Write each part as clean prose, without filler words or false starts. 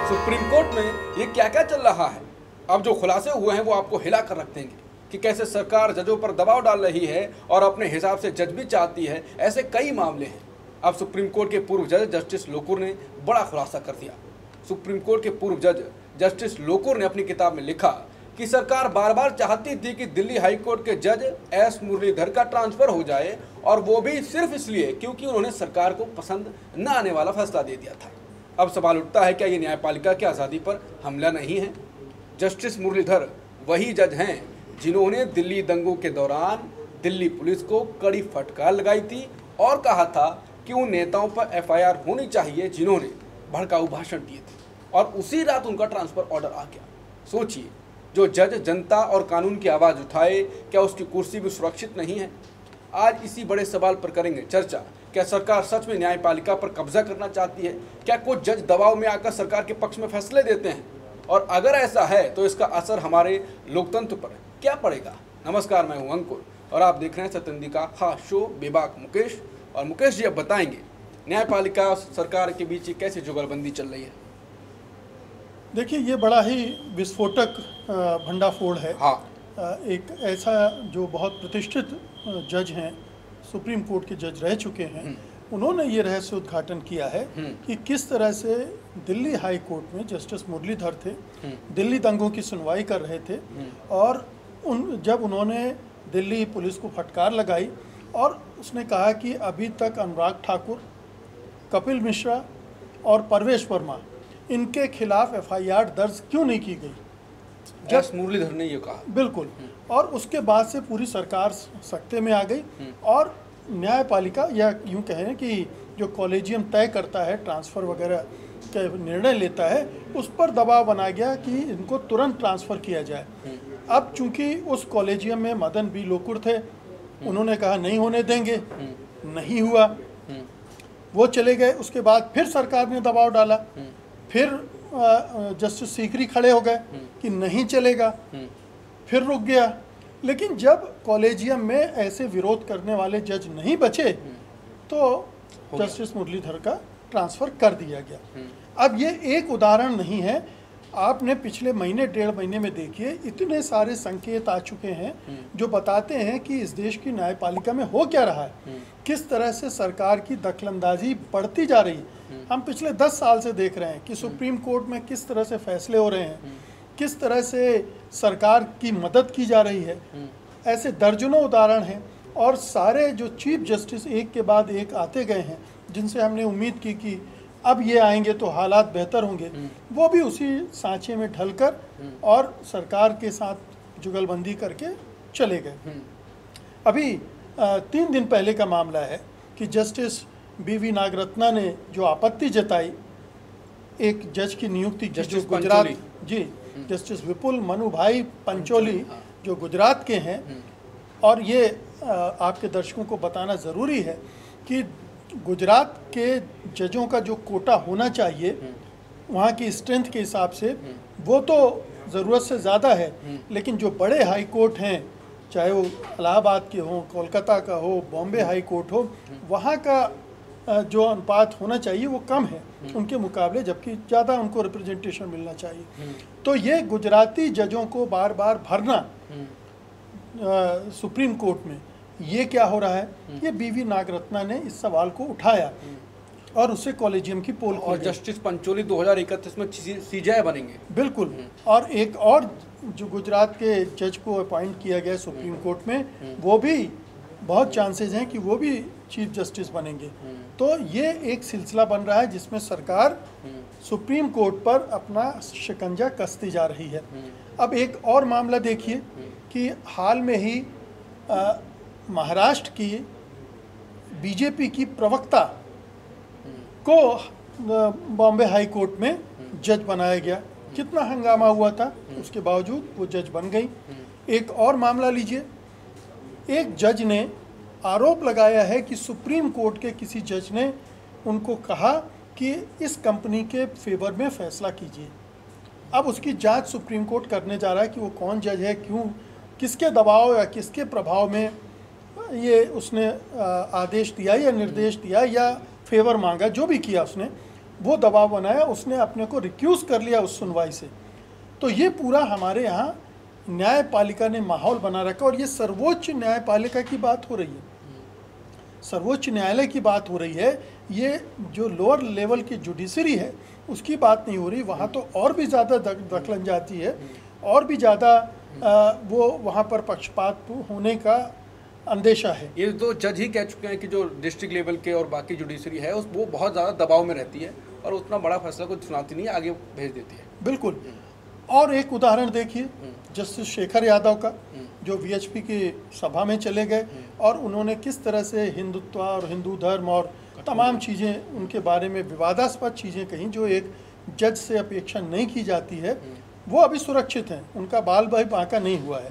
Supreme court में ये क्या क्या चल रहा है। अब जो खुलासे हुए हैं वो आपको हिला कर रख देंगे कि कैसे सरकार जजों पर दबाव डाल रही है और अपने हिसाब से जज भी चाहती है। ऐसे कई मामले हैं। अब सुप्रीम कोर्ट के पूर्व जज जस्टिस लोकुर ने बड़ा खुलासा कर दिया। सुप्रीम कोर्ट के पूर्व जज जस्टिस लोकुर ने अपनी किताब में लिखा कि सरकार बार बार चाहती थी कि दिल्ली हाई कोर्ट के जज एस मुरलीधर का ट्रांसफर हो जाए, और वो भी सिर्फ इसलिए क्योंकि उन्होंने सरकार को पसंद न आने वाला फैसला दे दिया था। अब सवाल उठता है, क्या ये न्यायपालिका की आज़ादी पर हमला नहीं है? जस्टिस मुरलीधर वही जज हैं जिन्होंने दिल्ली दंगों के दौरान दिल्ली पुलिस को कड़ी फटकार लगाई थी और कहा था कि उन नेताओं पर एफआईआर होनी चाहिए जिन्होंने भड़काऊ भाषण दिए थे, और उसी रात उनका ट्रांसफर ऑर्डर आ गया। सोचिए, जो जज जनता और कानून की आवाज़ उठाए, क्या उसकी कुर्सी भी सुरक्षित नहीं है? आज इसी बड़े सवाल पर करेंगे चर्चा। क्या सरकार सच में न्यायपालिका पर कब्जा करना चाहती है? क्या कुछ जज दबाव में आकर सरकार के पक्ष में फैसले देते हैं? और अगर ऐसा है तो इसका असर हमारे लोकतंत्र पर क्या पड़ेगा? नमस्कार, मैं हूं अंकुर और आप देख रहे हैं सत्येंद्र का खास शो बेबाक मुकेश। और मुकेश जी अब बताएंगे न्यायपालिका और सरकार के बीच कैसे जुगलबंदी चल रही है। देखिए, ये बड़ा ही विस्फोटक भंडाफोड़ है। हाँ। एक ऐसा जो बहुत प्रतिष्ठित जज हैं, सुप्रीम कोर्ट के जज रह चुके हैं, उन्होंने ये रहस्य उद्घाटन किया है कि किस तरह से दिल्ली हाई कोर्ट में जस्टिस मुरलीधर थे, दिल्ली दंगों की सुनवाई कर रहे थे, और जब उन्होंने दिल्ली पुलिस को फटकार लगाई और उसने कहा कि अभी तक अनुराग ठाकुर, कपिल मिश्रा और परवेश वर्मा, इनके खिलाफ एफआईआर दर्ज क्यों नहीं की गई? जज मुरलीधर ने ये कहा। बिल्कुल। और उसके बाद से पूरी सरकार सख्ते में आ गई और न्यायपालिका, या यूँ कहें कि जो कॉलेजियम तय करता है, ट्रांसफ़र वगैरह का निर्णय लेता है, उस पर दबाव बना गया कि इनको तुरंत ट्रांसफ़र किया जाए। अब चूंकि उस कॉलेजियम में मदन बी लोकुर थे, उन्होंने कहा नहीं होने देंगे, नहीं हुआ, वो चले गए। उसके बाद फिर सरकार ने दबाव डाला, फिर जस्टिस सीकरी खड़े हो गए कि नहीं चलेगा, फिर रुक गया। लेकिन जब कॉलेजियम में ऐसे विरोध करने वाले जज नहीं बचे तो जस्टिस मुरलीधर का ट्रांसफ़र कर दिया गया। अब ये एक उदाहरण नहीं है, आपने पिछले महीने डेढ़ महीने में देखिए, इतने सारे संकेत आ चुके हैं जो बताते हैं कि इस देश की न्यायपालिका में हो क्या रहा है, किस तरह से सरकार की दखलंदाजी बढ़ती जा रही है। हम पिछले 10 साल से देख रहे हैं कि सुप्रीम कोर्ट में किस तरह से फैसले हो रहे हैं, किस तरह से सरकार की मदद की जा रही है। ऐसे दर्जनों उदाहरण हैं और सारे जो चीफ जस्टिस एक के बाद एक आते गए हैं, जिनसे हमने उम्मीद की कि अब ये आएंगे तो हालात बेहतर होंगे, वो भी उसी सांचे में ढलकर और सरकार के साथ जुगलबंदी करके चले गए। अभी 3 दिन पहले का मामला है कि जस्टिस बीवी नागरत्ना ने जो आपत्ति जताई एक जज की नियुक्ति की, जो गुजरात, जी, जस्टिस विपुल मनुभाई पंचोली जो गुजरात के हैं। और ये आपके दर्शकों को बताना ज़रूरी है कि गुजरात के जजों का जो कोटा होना चाहिए वहाँ की स्ट्रेंथ के हिसाब से, वो तो ज़रूरत से ज़्यादा है, लेकिन जो बड़े हाई कोर्ट हैं, चाहे वो इलाहाबाद के हों, कोलकाता का हो, बॉम्बे हाई कोर्ट हो, वहाँ का जो अनुपात होना चाहिए वो कम है उनके मुकाबले, जबकि ज़्यादा उनको रिप्रेजेंटेशन मिलना चाहिए। तो ये गुजराती जजों को बार बार भरना सुप्रीम कोर्ट में, ये क्या हो रहा है? ये बीवी नागरत्ना ने इस सवाल को उठाया और उससे कॉलेजियम की पोल और जस्टिस पंचोली 2031 में सीजेआई बनेंगे। बिल्कुल। और एक और जो गुजरात के जज को अपॉइंट किया गया सुप्रीम कोर्ट में, वो भी बहुत चांसेस हैं कि वो भी चीफ जस्टिस बनेंगे। तो ये एक सिलसिला बन रहा है जिसमें सरकार सुप्रीम कोर्ट पर अपना शिकंजा कसती जा रही है। अब एक और मामला देखिए कि हाल में ही महाराष्ट्र की बीजेपी की प्रवक्ता को बॉम्बे हाई कोर्ट में जज बनाया गया। कितना हंगामा हुआ था, उसके बावजूद वो जज बन गई। एक और मामला लीजिए, एक जज ने आरोप लगाया है कि सुप्रीम कोर्ट के किसी जज ने उनको कहा कि इस कंपनी के फेवर में फैसला कीजिए। अब उसकी जांच सुप्रीम कोर्ट करने जा रहा है कि वो कौन जज है, क्यों, किसके दबाव या किसके प्रभाव में ये उसने आदेश दिया या निर्देश दिया या फेवर मांगा, जो भी किया उसने, वो दबाव बनाया, उसने अपने को रिक्यूज कर लिया उस सुनवाई से। तो ये पूरा हमारे यहाँ न्यायपालिका ने माहौल बना रखा। और ये सर्वोच्च न्यायपालिका की बात हो रही है, सर्वोच्च न्यायालय की बात हो रही है, ये जो लोअर लेवल की जुडिशरी है उसकी बात नहीं हो रही। वहाँ तो और भी ज़्यादा दखलंदाजी है, और भी ज़्यादा वो वहाँ पर पक्षपात होने का अंदेशा है। ये तो जज ही कह चुके हैं कि जो डिस्ट्रिक्ट लेवल के और बाकी जुडिशरी है वो बहुत ज़्यादा दबाव में रहती है और उतना बड़ा फैसला को सुनाती नहीं है, आगे भेज देती है। बिल्कुल। और एक उदाहरण देखिए जस्टिस शेखर यादव का, जो वीएचपी की सभा में चले गए और उन्होंने किस तरह से हिंदुत्व और हिंदू धर्म और तमाम चीज़ें उनके बारे में विवादास्पद चीज़ें कहीं जो एक जज से अपेक्षा नहीं की जाती है, वो अभी सुरक्षित हैं, उनका बाल भाई बांका नहीं हुआ है।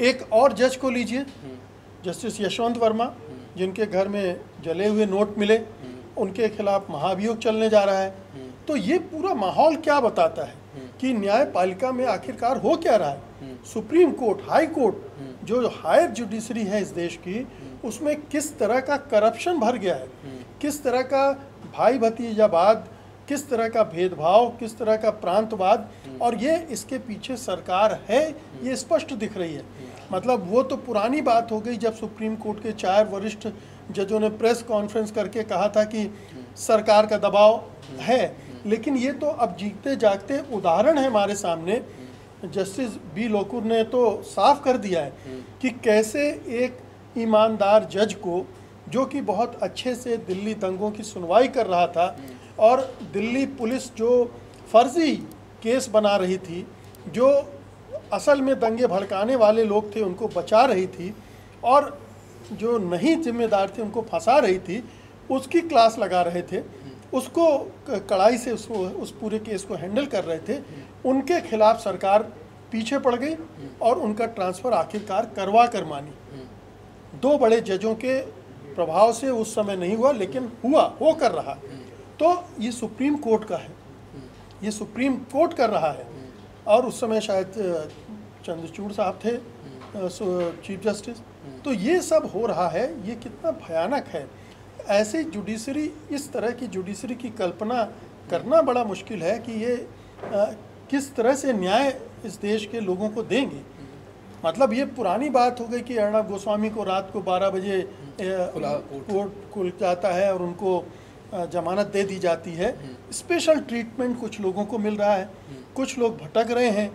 एक और जज को लीजिए, जस्टिस यशवंत वर्मा, जिनके घर में जले हुए नोट मिले, उनके खिलाफ महाभियोग चलने जा रहा है। तो ये पूरा माहौल क्या बताता है कि न्यायपालिका में आखिरकार हो क्या रहा है। सुप्रीम कोर्ट, हाई कोर्ट, जो हायर जुडिशरी है इस देश की, उसमें किस तरह का करप्शन भर गया है, किस तरह का भाई भतीजावाद, किस तरह का भेदभाव, किस तरह का प्रांतवाद, और ये इसके पीछे सरकार है, ये स्पष्ट दिख रही है। मतलब वो तो पुरानी बात हो गई जब सुप्रीम कोर्ट के 4 वरिष्ठ जजों ने प्रेस कॉन्फ्रेंस करके कहा था कि सरकार का दबाव है, लेकिन ये तो अब जीते जागते उदाहरण है हमारे सामने। जस्टिस बी लोकुर ने तो साफ कर दिया है कि कैसे एक ईमानदार जज को, जो कि बहुत अच्छे से दिल्ली दंगों की सुनवाई कर रहा था और दिल्ली पुलिस जो फर्जी केस बना रही थी, जो असल में दंगे भड़काने वाले लोग थे उनको बचा रही थी और जो नहीं जिम्मेदार थे उनको फंसा रही थी, उसकी क्लास लगा रहे थे, उसको कड़ाई से उस पूरे केस को हैंडल कर रहे थे, उनके खिलाफ सरकार पीछे पड़ गई और उनका ट्रांसफ़र आखिरकार करवा कर मानी। 2 बड़े जजों के प्रभाव से उस समय नहीं हुआ, लेकिन हुआ, हो कर रहा। तो ये सुप्रीम कोर्ट का है, ये सुप्रीम कोर्ट कर रहा है। और उस समय शायद चंद्रचूड़ साहब थे चीफ जस्टिस। तो ये सब हो रहा है, ये कितना भयानक है। ऐसी जुडिशरी, इस तरह की जुडिशरी की कल्पना करना बड़ा मुश्किल है कि ये किस तरह से न्याय इस देश के लोगों को देंगे। मतलब ये पुरानी बात हो गई कि अर्णब गोस्वामी को रात को 12 बजे कोर्ट खुल जाता है और उनको जमानत दे दी जाती है। स्पेशल ट्रीटमेंट कुछ लोगों को मिल रहा है, कुछ लोग भटक रहे हैं।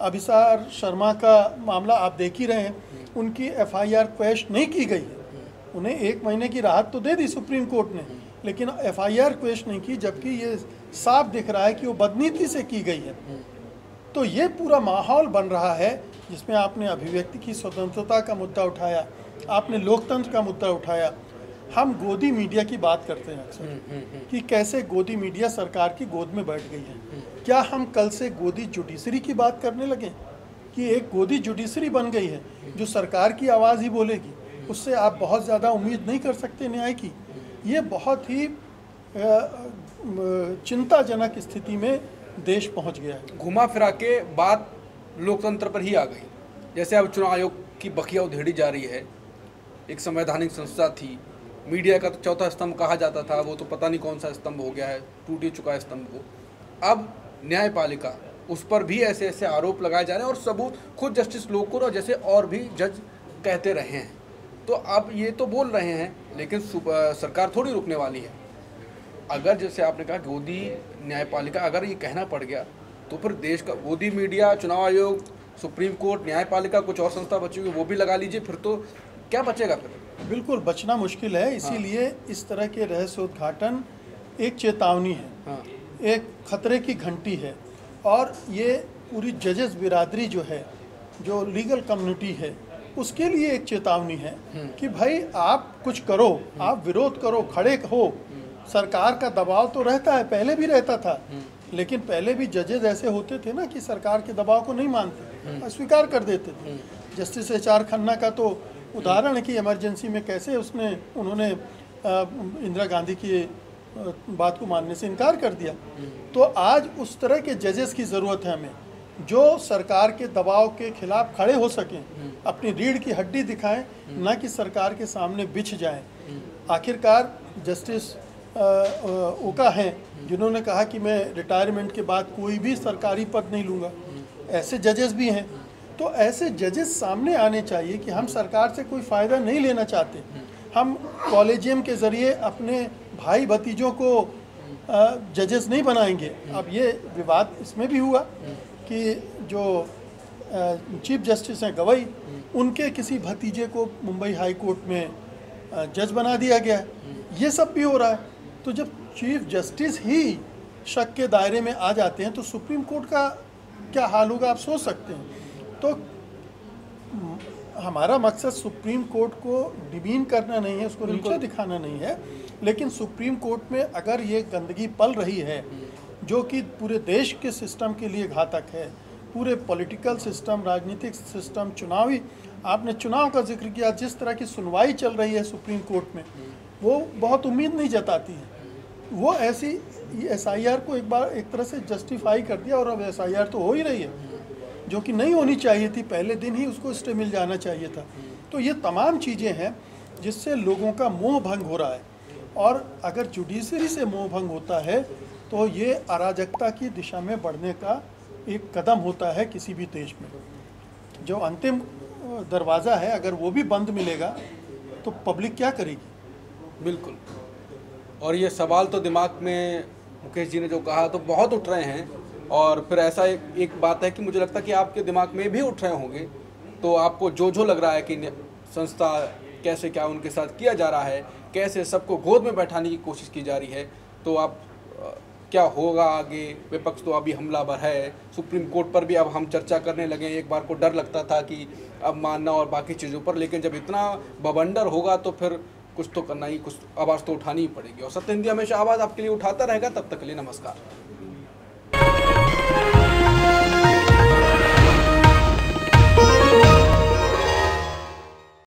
अभिसार शर्मा का मामला आप देख ही रहे हैं, उनकी एफआईआर क्वैश नहीं की गई है। उन्हें 1 महीने की राहत तो दे दी सुप्रीम कोर्ट ने, लेकिन एफआईआर क्वैश नहीं की, जबकि ये साफ दिख रहा है कि वो बदनीति से की गई है। तो ये पूरा माहौल बन रहा है जिसमें आपने अभिव्यक्ति की स्वतंत्रता का मुद्दा उठाया, आपने लोकतंत्र का मुद्दा उठाया। हम गोदी मीडिया की बात करते हैं अक्सर कि कैसे गोदी मीडिया सरकार की गोद में बैठ गई है। क्या हम कल से गोदी जुडिशरी की बात करने लगे कि एक गोदी जुडिशरी बन गई है जो सरकार की आवाज़ ही बोलेगी? उससे आप बहुत ज़्यादा उम्मीद नहीं कर सकते न्याय की। ये बहुत ही चिंताजनक स्थिति में देश पहुंच गया है। घुमा फिरा के बात लोकतंत्र पर ही आ गई। जैसे अब चुनाव आयोग की बखिया उधेड़ी जा रही है। एक संवैधानिक संस्था थी, मीडिया का तो चौथा स्तंभ कहा जाता था, वो तो पता नहीं कौन सा स्तंभ हो गया है, टूट ही चुका है स्तंभ वो। अब न्यायपालिका, उस पर भी ऐसे ऐसे आरोप लगाए जा रहे हैं और सबूत खुद जस्टिस लोकुर और जैसे और भी जज कहते रहे हैं। तो अब ये तो बोल रहे हैं, लेकिन सरकार थोड़ी रुकने वाली है। अगर जैसे आपने कहा गोदी न्यायपालिका, अगर ये कहना पड़ गया तो फिर देश का गोदी मीडिया, चुनाव आयोग, सुप्रीम कोर्ट, न्यायपालिका, कुछ और संस्था बची हुई वो भी लगा लीजिए, फिर तो क्या बचेगा फिर? बिल्कुल बचना मुश्किल है। इसीलिए इस तरह के रहस्योद्घाटन एक चेतावनी है, एक खतरे की घंटी है। और ये पूरी जजेस बिरादरी जो है, जो लीगल कम्युनिटी है, उसके लिए एक चेतावनी है कि भाई आप कुछ करो, आप विरोध करो, खड़े हो। सरकार का दबाव तो रहता है, पहले भी रहता था, लेकिन पहले भी जजेस ऐसे होते थे ना कि सरकार के दबाव को नहीं मानते, अस्वीकार कर देते थे। जस्टिस HR खन्ना का तो उदाहरण है कि इमरजेंसी में कैसे उन्होंने इंदिरा गांधी की बात को मानने से इनकार कर दिया। तो आज उस तरह के जजेस की ज़रूरत है हमें, जो सरकार के दबाव के खिलाफ खड़े हो सकें, अपनी रीढ़ की हड्डी दिखाएं, ना कि सरकार के सामने बिछ जाएं। आखिरकार जस्टिस ओका हैं जिन्होंने कहा कि मैं रिटायरमेंट के बाद कोई भी सरकारी पद नहीं लूँगा। ऐसे जजेस भी हैं। तो ऐसे जजेस सामने आने चाहिए कि हम सरकार से कोई फ़ायदा नहीं लेना चाहते, हम कॉलेजियम के ज़रिए अपने भाई भतीजों को जजेस नहीं बनाएंगे। अब ये विवाद इसमें भी हुआ कि जो चीफ जस्टिस हैं गवई, उनके किसी भतीजे को मुंबई हाई कोर्ट में जज बना दिया गया है। ये सब भी हो रहा है। तो जब चीफ जस्टिस ही शक के दायरे में आ जाते हैं तो सुप्रीम कोर्ट का क्या हाल होगा आप सोच सकते हैं। तो हमारा मकसद सुप्रीम कोर्ट को डिमीन करना नहीं है, उसको नीचा दिखाना नहीं है, लेकिन सुप्रीम कोर्ट में अगर ये गंदगी पल रही है जो कि पूरे देश के सिस्टम के लिए घातक है, पूरे पॉलिटिकल सिस्टम, राजनीतिक सिस्टम, चुनावी, आपने चुनाव का जिक्र किया, जिस तरह की सुनवाई चल रही है सुप्रीम कोर्ट में वो बहुत उम्मीद नहीं जताती है। वो ऐसी SIR को एक बार एक तरह से जस्टिफाई कर दिया और अब SIR तो हो ही रही है जो कि नहीं होनी चाहिए थी, पहले दिन ही उसको स्टे मिल जाना चाहिए था। तो ये तमाम चीज़ें हैं जिससे लोगों का मोह भंग हो रहा है, और अगर जुडिशरी से मोह भंग होता है तो ये अराजकता की दिशा में बढ़ने का एक कदम होता है किसी भी देश में। जो अंतिम दरवाज़ा है अगर वो भी बंद मिलेगा तो पब्लिक क्या करेगी। बिल्कुल। और ये सवाल तो दिमाग में मुकेश जी ने जो कहा तो बहुत उठ रहे हैं, और फिर ऐसा एक बात है कि मुझे लगता है कि आपके दिमाग में भी उठ रहे होंगे। तो आपको जो लग रहा है कि संस्था कैसे क्या उनके साथ किया जा रहा है, कैसे सबको गोद में बैठाने की कोशिश की जा रही है, तो आप क्या होगा आगे। विपक्ष तो अभी हमलावर है, सुप्रीम कोर्ट पर भी अब हम चर्चा करने लगे। एक बार को डर लगता था कि अब मानना और बाकी चीज़ों पर, लेकिन जब इतना बवंडर होगा तो फिर कुछ तो करना ही, कुछ आवाज़ तो उठानी ही पड़ेगी। और सत्य हिंदी हमेशा आवाज़ आपके लिए उठाता रहेगा। तब तक के लिए नमस्कार।